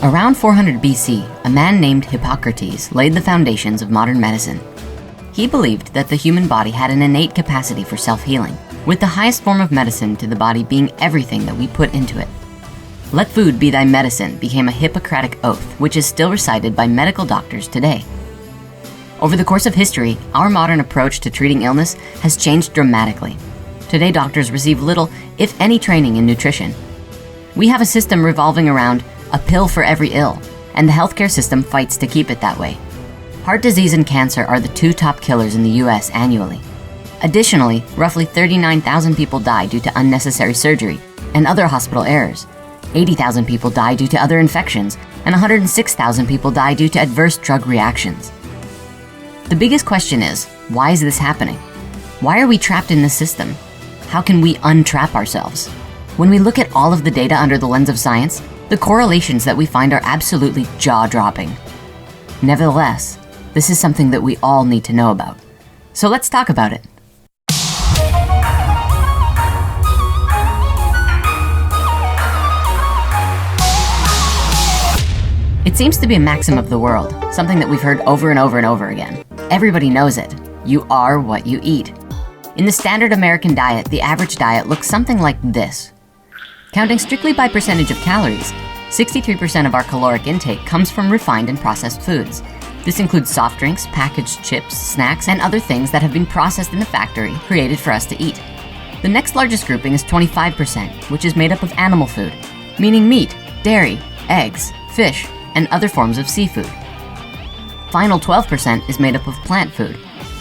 Around 400 BC, a man named Hippocrates laid the foundations of modern medicine. He believed that the human body had an innate capacity for self-healing, with the highest form of medicine to the body being everything that we put into it. Let food be thy medicine became a Hippocratic oath, which is still recited by medical doctors today. Over the course of history, our modern approach to treating illness has changed dramatically. Today, doctors receive little, if any, training in nutrition. We have a system revolving around a pill for every ill, and the healthcare system fights to keep it that way. Heart disease and cancer are the two top killers in the US annually. Additionally, roughly 39,000 people die due to unnecessary surgery and other hospital errors. 80,000 people die due to other infections, and 106,000 people die due to adverse drug reactions. The biggest question is, why is this happening? Why are we trapped in this system? How can we untrap ourselves? When we look at all of the data under the lens of science, the correlations that we find are absolutely jaw-dropping. Nevertheless, this is something that we all need to know about. So let's talk about it. It seems to be a maxim of the world, something that we've heard over and over and over again. Everybody knows it. You are what you eat. In the standard American diet, the average diet looks something like this. Counting strictly by percentage of calories, 63% of our caloric intake comes from refined and processed foods. This includes soft drinks, packaged chips, snacks, and other things that have been processed in the factory, created for us to eat. The next largest grouping is 25%, which is made up of animal food, meaning meat, dairy, eggs, fish, and other forms of seafood. Final 12% is made up of plant food.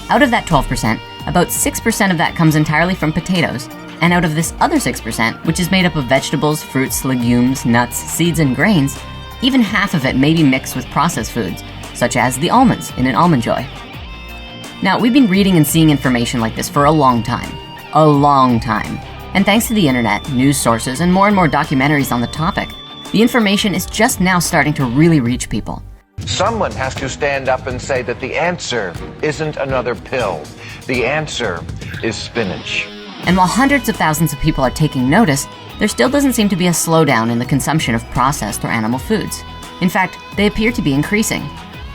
Out of that 12%, about 6% of that comes entirely from potatoes, and out of this other 6%, which is made up of vegetables, fruits, legumes, nuts, seeds, and grains, even half of it may be mixed with processed foods, such as the almonds in an Almond Joy. Now, we've been reading and seeing information like this for a long time. And thanks to the internet, news sources, and more documentaries on the topic, the information is just now starting to really reach people. Someone has to stand up and say that the answer isn't another pill. The answer is spinach. And while hundreds of thousands of people are taking notice, there still doesn't seem to be a slowdown in the consumption of processed or animal foods. In fact, they appear to be increasing.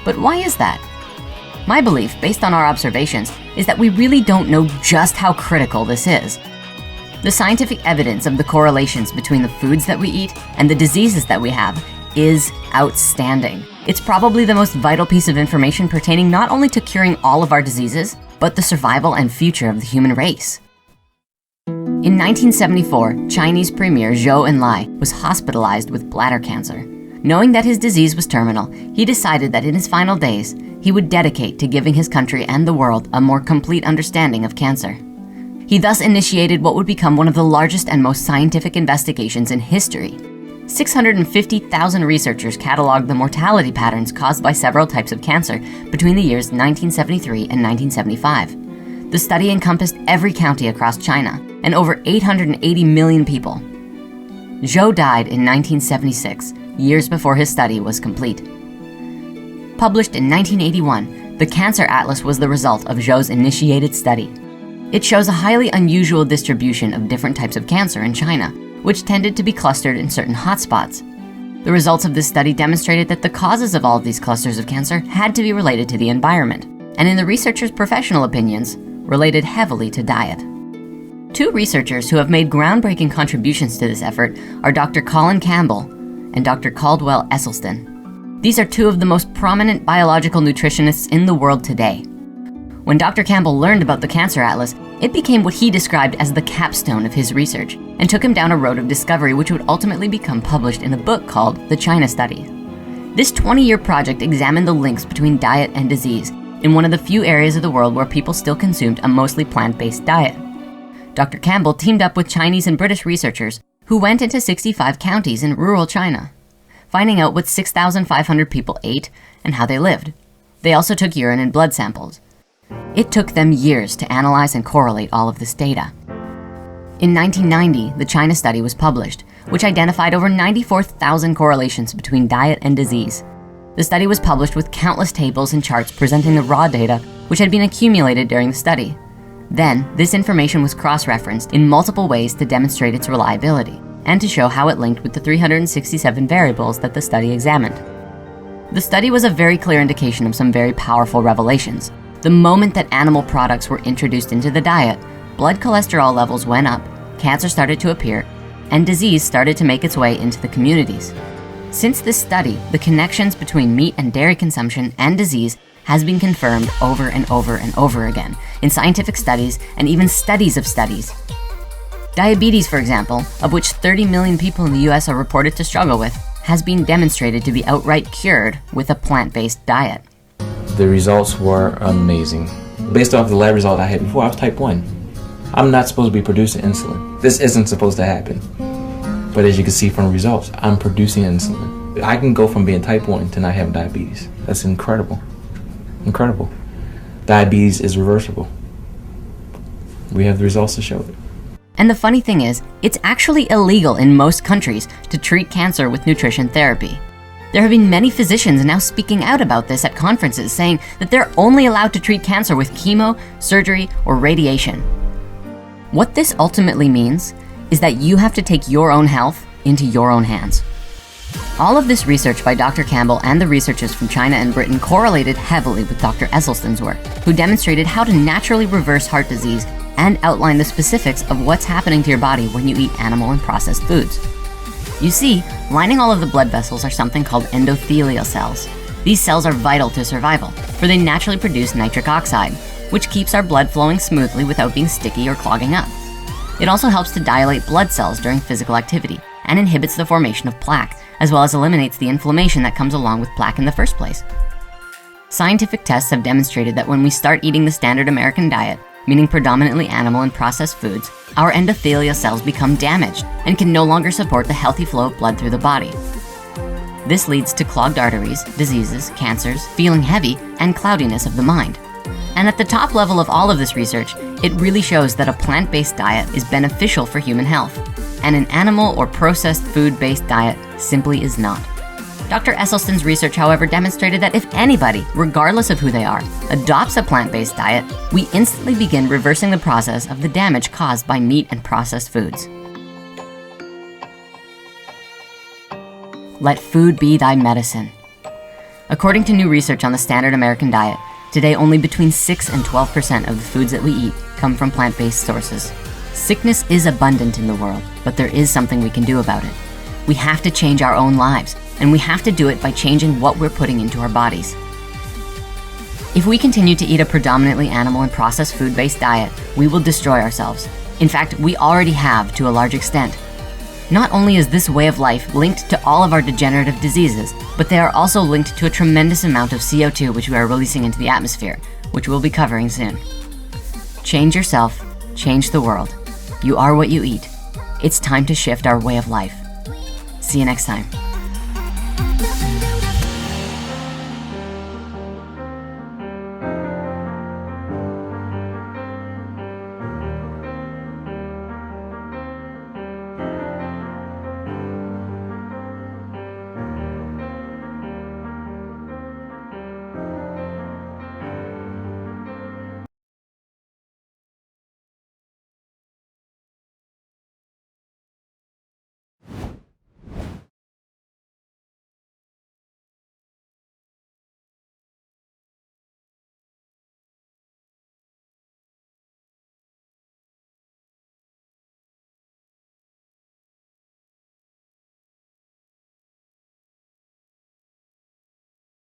But why is that? My belief, based on our observations, is that we really don't know just how critical this is. The scientific evidence of the correlations between the foods that we eat and the diseases that we have is outstanding. It's probably the most vital piece of information pertaining not only to curing all of our diseases, but the survival and future of the human race. In 1974, Chinese Premier Zhou Enlai was hospitalized with bladder cancer. Knowing that his disease was terminal, he decided that in his final days, he would dedicate to giving his country and the world a more complete understanding of cancer. He thus initiated what would become one of the largest and most scientific investigations in history. 650,000 researchers cataloged the mortality patterns caused by several types of cancer between the years 1973 and 1975. The study encompassed every county across China and over 880 million people. Zhou died in 1976, years before his study was complete. Published in 1981, the Cancer Atlas was the result of Zhou's initiated study. It shows a highly unusual distribution of different types of cancer in China, which tended to be clustered in certain hotspots. The results of this study demonstrated that the causes of all of these clusters of cancer had to be related to the environment, and in the researchers' professional opinions, related heavily to diet. Two researchers who have made groundbreaking contributions to this effort are Dr. Colin Campbell and Dr. Caldwell Esselstyn. These are two of the most prominent biological nutritionists in the world today. When Dr. Campbell learned about the Cancer Atlas, it became what he described as the capstone of his research and took him down a road of discovery which would ultimately become published in a book called The China Study. This 20-year project examined the links between diet and disease in one of the few areas of the world where people still consumed a mostly plant-based diet. Dr. Campbell teamed up with Chinese and British researchers who went into 65 counties in rural China, finding out what 6,500 people ate and how they lived. They also took urine and blood samples. It took them years to analyze and correlate all of this data. In 1990, the China Study was published, which identified over 94,000 correlations between diet and disease. The study was published with countless tables and charts presenting the raw data which had been accumulated during the study. Then, this information was cross-referenced in multiple ways to demonstrate its reliability. and to show how it linked with the 367 variables that the study examined. The study was a very clear indication of some very powerful revelations. The moment that animal products were introduced into the diet, blood cholesterol levels went up, cancer started to appear, and disease started to make its way into the communities. Since this study, the connections between meat and dairy consumption and disease has been confirmed over and over and over again in scientific studies and even studies of studies. Diabetes, for example, of which 30 million people in the US are reported to struggle with, has been demonstrated to be outright cured with a plant-based diet. The results were amazing. Based off the lab result I had before, I was type 1. I'm not supposed to be producing insulin. This isn't supposed to happen. But as you can see from the results, I'm producing insulin. I can go from being type 1 to not having diabetes. That's incredible. Incredible. Diabetes is reversible. We have the results to show it. And the funny thing is, it's actually illegal in most countries to treat cancer with nutrition therapy. There have been many physicians now speaking out about this at conferences, saying that they're only allowed to treat cancer with chemo, surgery, or radiation. What this ultimately means is that you have to take your own health into your own hands. All of this research by Dr. Campbell and the researchers from China and Britain correlated heavily with Dr. Esselstyn's work, who demonstrated how to naturally reverse heart disease and outline the specifics of what's happening to your body when you eat animal and processed foods. You see, lining all of the blood vessels are something called endothelial cells. These cells are vital to survival, for they naturally produce nitric oxide, which keeps our blood flowing smoothly without being sticky or clogging up. It also helps to dilate blood cells during physical activity and inhibits the formation of plaque, as well as eliminates the inflammation that comes along with plaque in the first place. Scientific tests have demonstrated that when we start eating the standard American diet, meaning predominantly animal and processed foods, our endothelial cells become damaged and can no longer support the healthy flow of blood through the body. This leads to clogged arteries, diseases, cancers, feeling heavy, and cloudiness of the mind. And at the top level of all of this research, it really shows that a plant-based diet is beneficial for human health, and an animal or processed food-based diet simply is not. Dr. Esselstyn's research, however, demonstrated that if anybody, regardless of who they are, adopts a plant-based diet, we instantly begin reversing the process of the damage caused by meat and processed foods. Let food be thy medicine. According to new research on the standard American diet, today only between 6 and 12% of the foods that we eat come from plant-based sources. Sickness is abundant in the world, but there is something we can do about it. We have to change our own lives, and we have to do it by changing what we're putting into our bodies. If we continue to eat a predominantly animal and processed food-based diet, we will destroy ourselves. In fact, we already have to a large extent. Not only is this way of life linked to all of our degenerative diseases, but they are also linked to a tremendous amount of CO2 which we are releasing into the atmosphere, which we'll be covering soon. Change yourself, change the world. You are what you eat. It's time to shift our way of life. See you next time.